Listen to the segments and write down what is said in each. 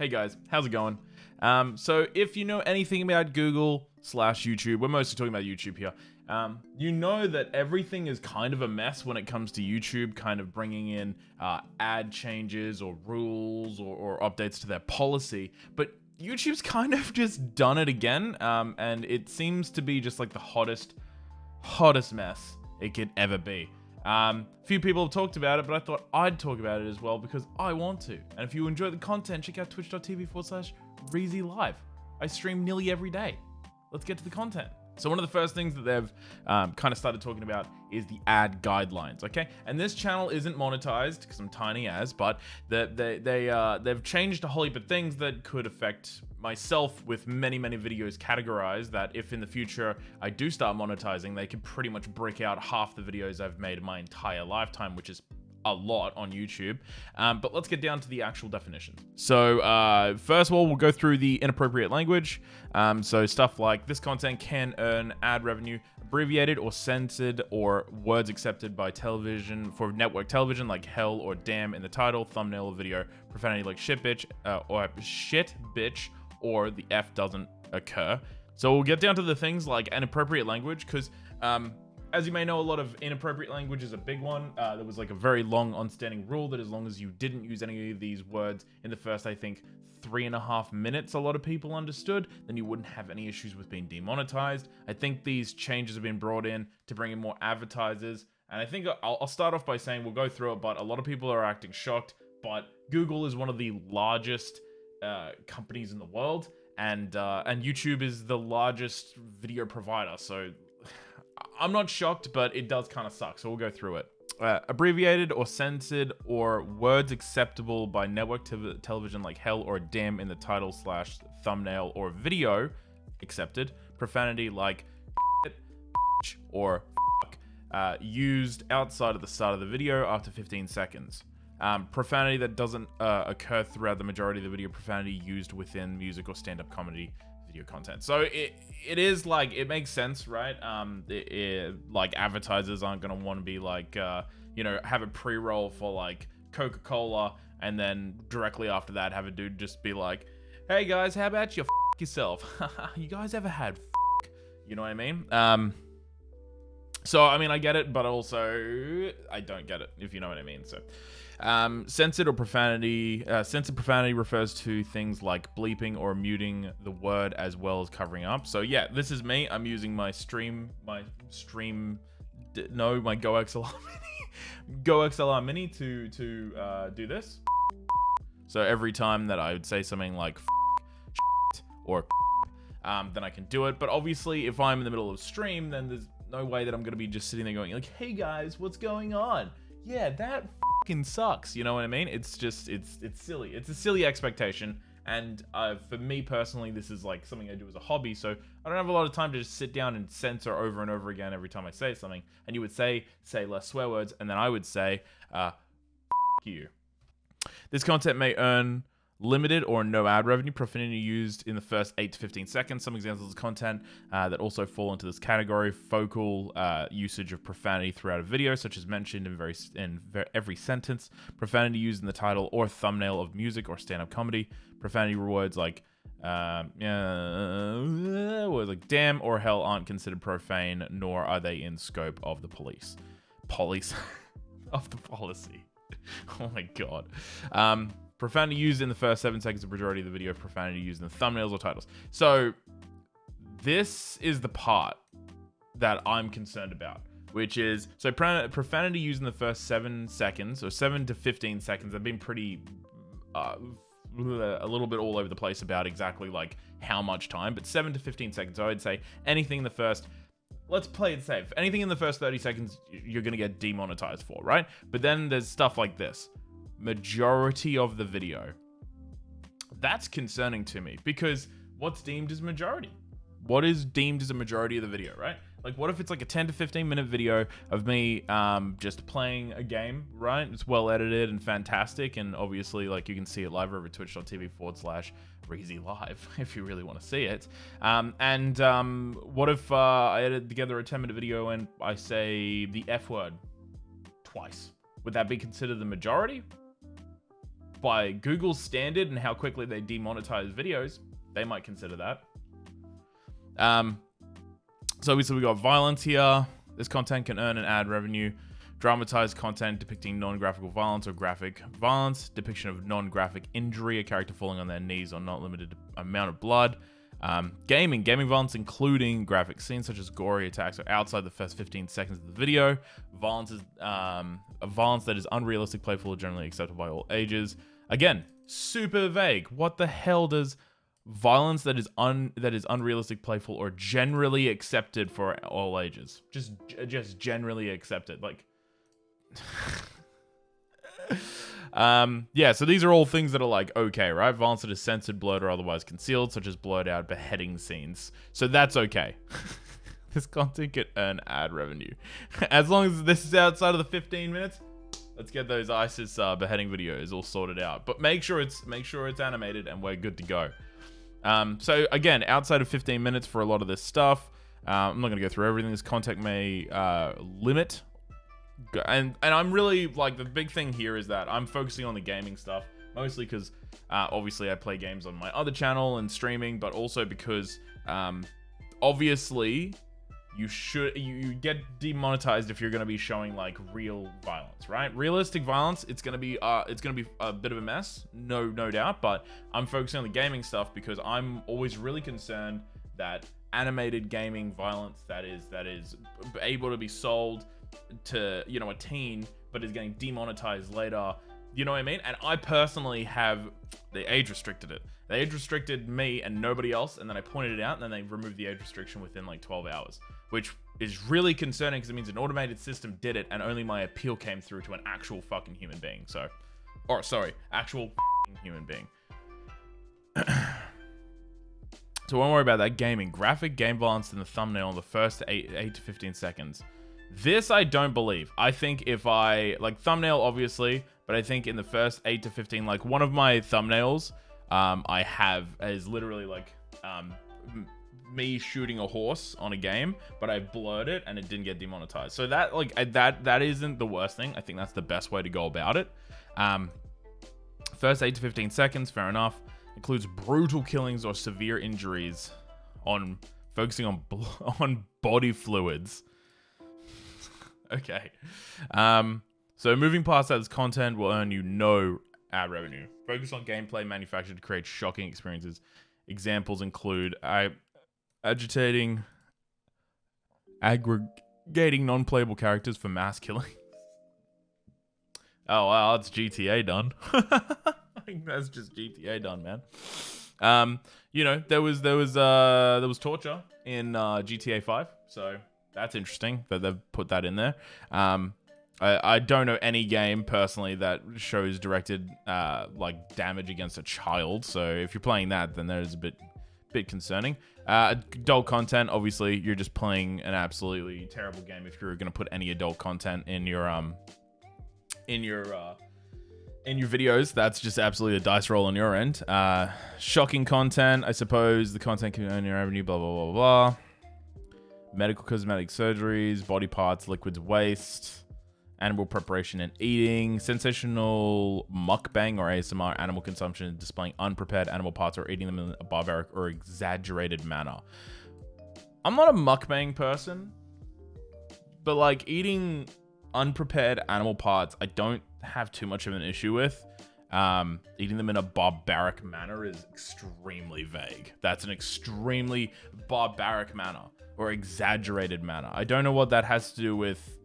Hey guys, how's it going? So if you know anything about Google/YouTube, we're mostly talking about YouTube here. You know that everything is kind of a mess when it comes to YouTube, kind of bringing in ad changes or rules or updates to their policy. But YouTube's kind of just done it again, and it seems to be just like the hottest mess it could ever be. Few people have talked about it, but I thought I'd talk about it as well because I want to. And if you enjoy the content, check out twitch.tv/Rheezzy Live. I stream nearly every day. Let's get to the content. So one of the first things that they've kind of started talking about is the ad guidelines, okay? And this channel isn't monetized because I'm tiny as, but they've changed a whole heap of things that could affect myself with many videos categorized that if in the future I do start monetizing, they could pretty much brick out half the videos I've made in my entire lifetime, which is a lot on YouTube. But let's get down to the actual definitions. So first of all, we'll go through the inappropriate language. So stuff like this content can earn ad revenue, abbreviated or censored, or words accepted by television for network television like hell or damn in the title, thumbnail, or video, profanity like shit bitch or the F doesn't occur. So we'll get down to the things like inappropriate language because as you may know, a lot of inappropriate language is a big one. There was like a very long on-standing rule that as long as you didn't use any of these words in the first, I think, 3.5 minutes, a lot of people understood, then you wouldn't have any issues with being demonetized. I think these changes have been brought in to bring in more advertisers. And I think I'll start off by saying we'll go through it, but a lot of people are acting shocked. But Google is one of the largest companies in the world, and YouTube is the largest video provider. So I'm not shocked, but it does kind of suck, so we'll go through it. Abbreviated or censored or words acceptable by network television like hell or damn in the title / thumbnail or video accepted. Profanity like shit or fuck used outside of the start of the video after 15 seconds. Profanity that doesn't occur throughout the majority of the video. Profanity used within music or stand-up comedy video content. So it is like, it makes sense, right? Like advertisers aren't going to want to be like, have a pre-roll for like Coca-Cola and then directly after that have a dude just be like, hey guys, how about you f yourself? You guys ever had f? You know what I mean? So, I mean, I get it, but also I don't get it, if you know what I mean. So, censored profanity refers to things like bleeping or muting the word as well as covering up. So, yeah, this is me. I'm using my Go XLR Mini to do this. So every time that I would say something like shit or then I can do it. But obviously, if I'm in the middle of stream, then there's no way that I'm going to be just sitting there going like, hey guys, what's going on? Yeah, that fucking sucks. You know what I mean? It's just, it's silly. It's a silly expectation. And for me personally, this is like something I do as a hobby. So I don't have a lot of time to just sit down and censor over and over again every time I say something. And you would say less swear words. And then I would say, you. This content may earn limited or no ad revenue. Profanity used in the first 8 to 15 seconds. Some examples of content that also fall into this category: focal usage of profanity throughout a video, such as mentioned in every sentence. Profanity used in the title or thumbnail of music or stand-up comedy. Profanity words like words like damn or hell aren't considered profane, nor are they in scope of the policy. Of the policy. Oh my god. Profanity used in the first 7 seconds of the majority of the video. Profanity used in the thumbnails or titles. So this is the part that I'm concerned about, which is, so profanity used in the first 7 seconds or 7 to 15 seconds. I've been pretty a little bit all over the place about exactly like how much time, but 7 to 15 seconds. So I'd say anything in the first, let's play it safe. Anything in the first 30 seconds, you're going to get demonetized for, right? But then there's stuff like this. Majority of the video. That's concerning to me because what's deemed as majority? What is deemed as a majority of the video, right? Like, what if it's like a 10 to 15 minute video of me just playing a game, right? It's well edited and fantastic, and obviously, like, you can see it live over twitch.tv/Rheezzy Live if you really want to see it. What if I edit together a 10-minute video and I say the F word twice? Would that be considered the majority? by Google's standard and how quickly they demonetize videos, they might consider that. So obviously we got violence here. This content can earn an ad revenue. Dramatized content depicting non-graphical violence or graphic violence. Depiction of non-graphic injury, a character falling on their knees or not limited amount of blood. Gaming violence including graphic scenes such as gory attacks are outside the first 15 seconds of the video. Violence is a violence that is unrealistic, playful, or generally acceptable by all ages. Again, super vague. What the hell does violence that is unrealistic, playful, or generally accepted for all ages? Just generally accepted, like. Yeah, so these are all things that are like, okay, right? Violence that is censored, blurred, or otherwise concealed, such as blurred out beheading scenes. So that's okay. This content could earn ad revenue. As long as this is outside of the 15 minutes, let's get those ISIS beheading videos all sorted out. But make sure it's animated and we're good to go. So again, outside of 15 minutes for a lot of this stuff. I'm not going to go through everything. This content may limit. And I'm really, like, the big thing here is that I'm focusing on the gaming stuff, mostly because obviously I play games on my other channel and streaming, but also because obviously you get demonetized if you're going to be showing like real violence, right? Realistic violence, it's going to be a bit of a mess, no doubt, but I'm focusing on the gaming stuff because I'm always really concerned that animated gaming violence that is able to be sold to, you know, a teen but is getting demonetized later, you know what I mean? And I personally they age restricted it. They age restricted me and nobody else, and then I pointed it out, and then they removed the age restriction within like 12 hours, which is really concerning because it means an automated system did it and only my appeal came through to an actual fucking human being. So, or sorry, actual human being. So don't worry about that. Gaming. Graphic game violence in the thumbnail in the first 8 to 15 seconds. This I don't believe. I think if I, like, thumbnail obviously, but I think in the first 8 to 15, like one of my thumbnails I have is literally like me shooting a horse on a game, but I blurred it and it didn't get demonetized. So that, like, that isn't the worst thing. I think that's the best way to go about it. First 8 to 15 seconds, fair enough. Includes brutal killings or severe injuries focusing on body fluids. Okay. So moving past that, this content will earn you no ad revenue. Focus on gameplay manufactured to create shocking experiences. Examples include agitating, aggregating non-playable characters for mass killing. Oh wow, that's GTA done. I think that's just GTA done, man. You know, there was torture in GTA 5, so that's interesting that they've put that in there. I don't know any game personally that shows directed like damage against a child. So if you're playing that, then that is a bit concerning. Adult content, obviously, you're just playing an absolutely terrible game if you're going to put any adult content in your videos. That's just absolutely a dice roll on your end. Shocking content, I suppose. The content can earn your revenue. Blah blah blah blah. Medical cosmetic surgeries, body parts, liquids, waste, animal preparation and eating, sensational mukbang or ASMR, animal consumption, displaying unprepared animal parts or eating them in a barbaric or exaggerated manner. I'm not a mukbang person, but like eating unprepared animal parts, I don't have too much of an issue with. Eating them in a barbaric manner is extremely vague. That's an extremely barbaric manner or exaggerated manner. I don't know what that has to do with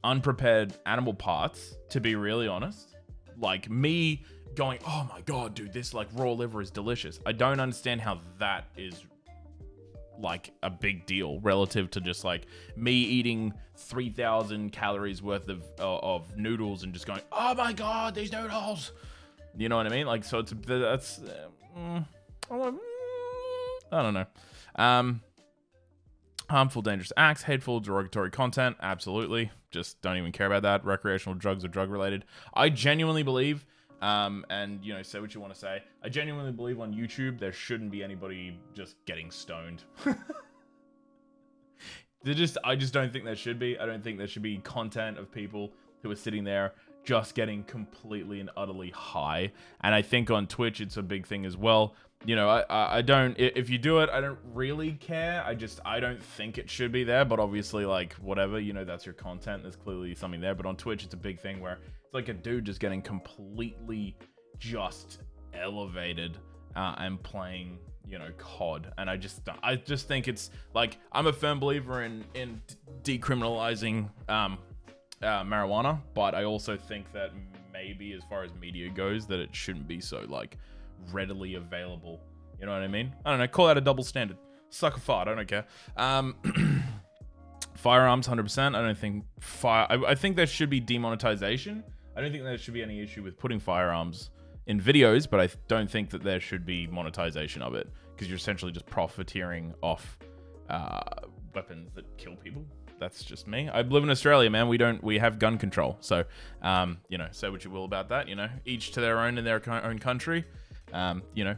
unprepared animal parts, to be really honest. Like me going, oh my god, dude, this like raw liver is delicious. I don't understand how that is like a big deal relative to just like me eating 3,000 calories worth of noodles and just going, oh my god, these noodles. You know what I mean? Like, so that's I don't know. Harmful, dangerous acts, hateful, derogatory content. Absolutely. Just don't even care about that. Recreational drugs or drug related. I genuinely believe, and you know, say what you want to say. I genuinely believe on YouTube, there shouldn't be anybody just getting stoned. I just don't think there should be. I don't think there should be content of people who are sitting there just getting completely and utterly high. And I think on Twitch, it's a big thing as well. You know, I don't, if you do it, I don't really care. I don't think it should be there, but obviously, like, whatever, you know, that's your content. There's clearly something there. But on Twitch, it's a big thing where it's like a dude just getting completely just elevated and playing, you know, COD. And I just think it's like, I'm a firm believer in decriminalizing marijuana, but I also think that maybe as far as media goes, that it shouldn't be so like readily available. You know what I mean? I don't know. Call that a double standard. Suck a fart. I don't care. Firearms, 100%. I don't think I think there should be demonetization. I don't think there should be any issue with putting firearms in videos, but I don't think that there should be monetization of it, because you're essentially just profiteering off weapons that kill people. That's just me. I live in Australia, man. We have gun control. So, you know, say what you will about that. You know, each to their own in their own country. You know,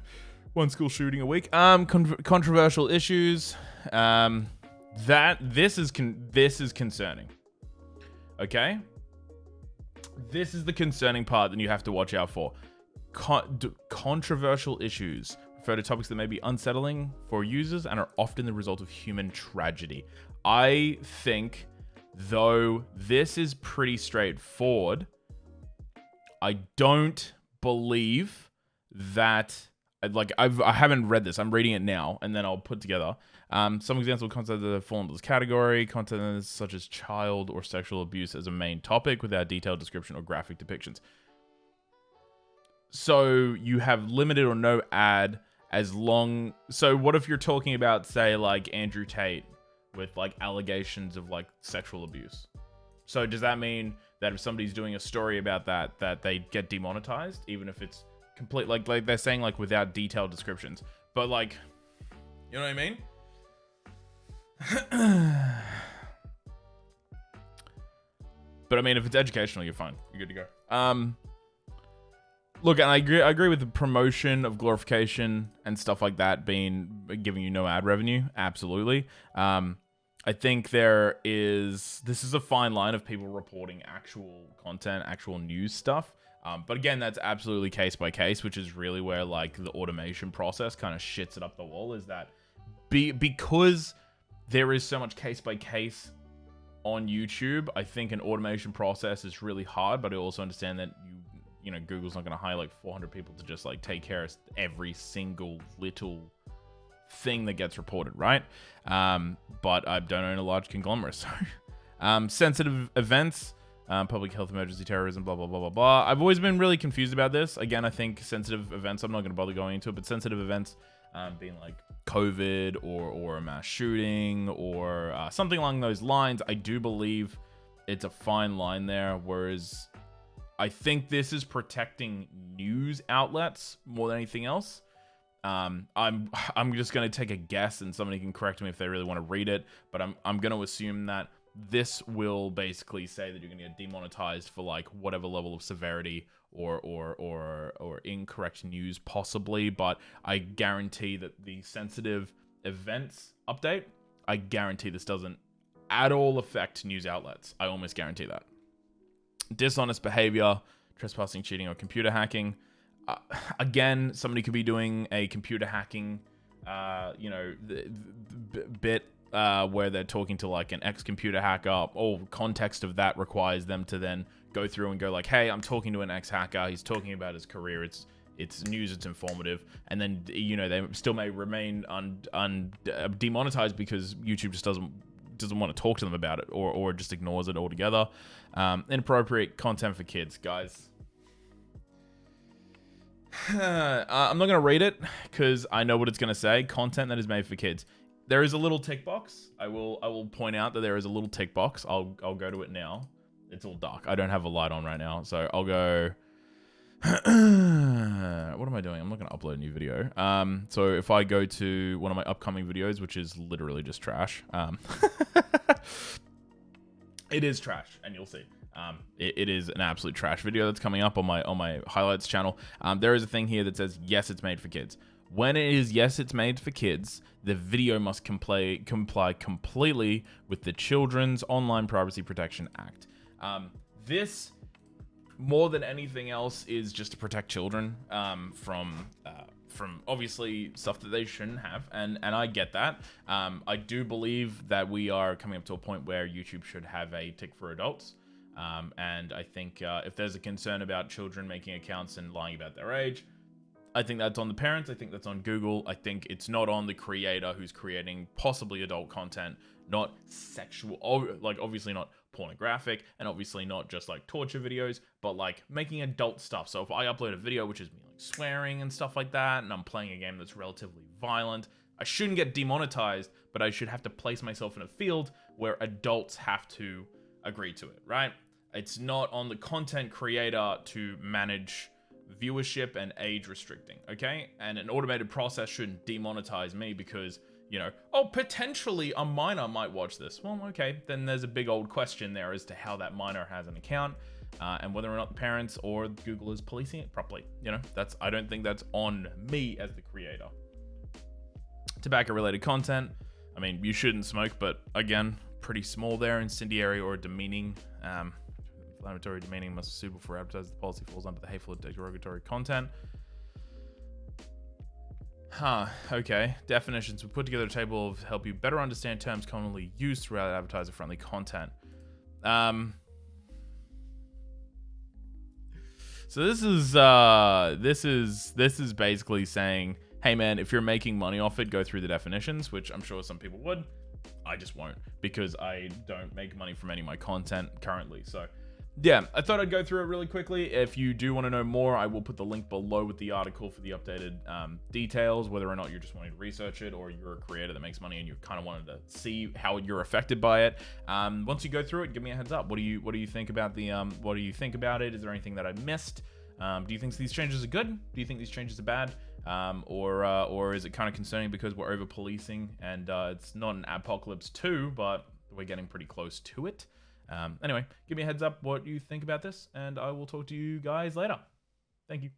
one school shooting a week. Controversial issues. This is concerning. Okay, this is the concerning part that you have to watch out for. Controversial issues refer to topics that may be unsettling for users and are often the result of human tragedy. I think, though this is pretty straightforward, I don't believe that, like, I haven't read this. I'm reading it now, and then I'll put together some examples of content that fall into this category. Content such as child or sexual abuse as a main topic without detailed description or graphic depictions. So you have limited or no ad as long. So what if you're talking about, say, like Andrew Tate with like allegations of like sexual abuse? So does that mean that if somebody's doing a story about that they get demonetized, even if it's complete, like they're saying, like, without detailed descriptions? But like, you know what I mean? But I mean, if it's educational, you're fine. You're good to go. Look, and I agree with the promotion of glorification and stuff like that giving you no ad revenue. Absolutely. I think this is a fine line of people reporting actual content, actual news stuff. But again, that's absolutely case by case, which is really where like the automation process kind of shits it up the wall. Is that because there is so much case by case on YouTube, I think an automation process is really hard. But I also understand that you know, Google's not going to hire like 400 people to just like take care of every single little thing that gets reported, right? But I don't own a large conglomerate, so sensitive events, public health emergency, terrorism, blah blah blah blah blah. I've always been really confused about this. Again, I think sensitive events, I'm not going to bother going into it, but sensitive events being like COVID or a mass shooting or something along those lines, I do believe it's a fine line there. Whereas I think this is protecting news outlets more than anything else. I'm just going to take a guess, and somebody can correct me if they really want to read it, but I'm going to assume that this will basically say that you're going to get demonetized for like whatever level of severity or incorrect news possibly. But I guarantee that the sensitive events update, I guarantee this doesn't at all affect news outlets. I almost guarantee that. Dishonest behavior, trespassing, cheating, or computer hacking. Again, somebody could be doing a computer hacking, bit where they're talking to like an ex-computer hacker. All context of that requires them to then go through and go like, hey, I'm talking to an ex-hacker. He's talking about his career. It's news. It's informative. And then, you know, they still may remain demonetized because YouTube just doesn't want to talk to them about it or just ignores it altogether. Inappropriate content for kids, guys. I'm not going to read it because I know what it's going to say. Content that is made for kids. There is a little tick box. I will point out that there is a little tick box. I'll go to it now. It's all dark. I don't have a light on right now, so I'll go. What am I doing? I'm not going to upload a new video. So if I go to one of my upcoming videos, which is literally just trash, it is trash, and you'll see. It is an absolute trash video that's coming up on my highlights channel. There is a thing here that says, yes, it's made for kids. When it is, yes, it's made for kids, the video must comply completely with the Children's Online Privacy Protection Act. This more than anything else is just to protect children from obviously stuff that they shouldn't have, and I get that. I do believe that we are coming up to a point where YouTube should have a tick for adults, and I think if there's a concern about children making accounts and lying about their age, I think that's on the parents. I think that's on Google. I think it's not on the creator who's creating possibly adult content, not sexual, like obviously not pornographic, and obviously not just like torture videos, but like making adult stuff. So if I upload a video which is me like swearing and stuff like that, and I'm playing a game that's relatively violent, I shouldn't get demonetized, but I should have to place myself in a field where adults have to agree to it, right? It's not on the content creator to manage viewership and age restricting, okay? And an automated process shouldn't demonetize me because, you know, oh, potentially a minor might watch this. Well, okay, then there's a big old question there as to how that minor has an account, and whether or not the parents or Google is policing it properly. You know, I don't think that's on me as the creator. Tobacco related content, I mean, you shouldn't smoke, but again, pretty small there. Incendiary or demeaning, inflammatory, demeaning, must be suitable for advertising. The policy falls under the hateful or derogatory content. Okay. Definitions. We put together a table to help you better understand terms commonly used throughout advertiser-friendly content. So this is basically saying, hey man, if you're making money off it, go through the definitions, which I'm sure some people would. I just won't, because I don't make money from any of my content currently. So yeah, I thought I'd go through it really quickly. If you do want to know more, I will put the link below with the article for the updated details, whether or not you're just wanting to research it, or you're a creator that makes money and you kind of wanted to see how you're affected by it. Once you go through it, give me a heads up. What do you think about the what do you think about it? Is there anything that I missed? Do you think these changes are good? Do you think these changes are bad? Or is it kind of concerning because we're over policing and it's not an apocalypse 2, but we're getting pretty close to it? Anyway, give me a heads up what you think about this, and I will talk to you guys later. Thank you.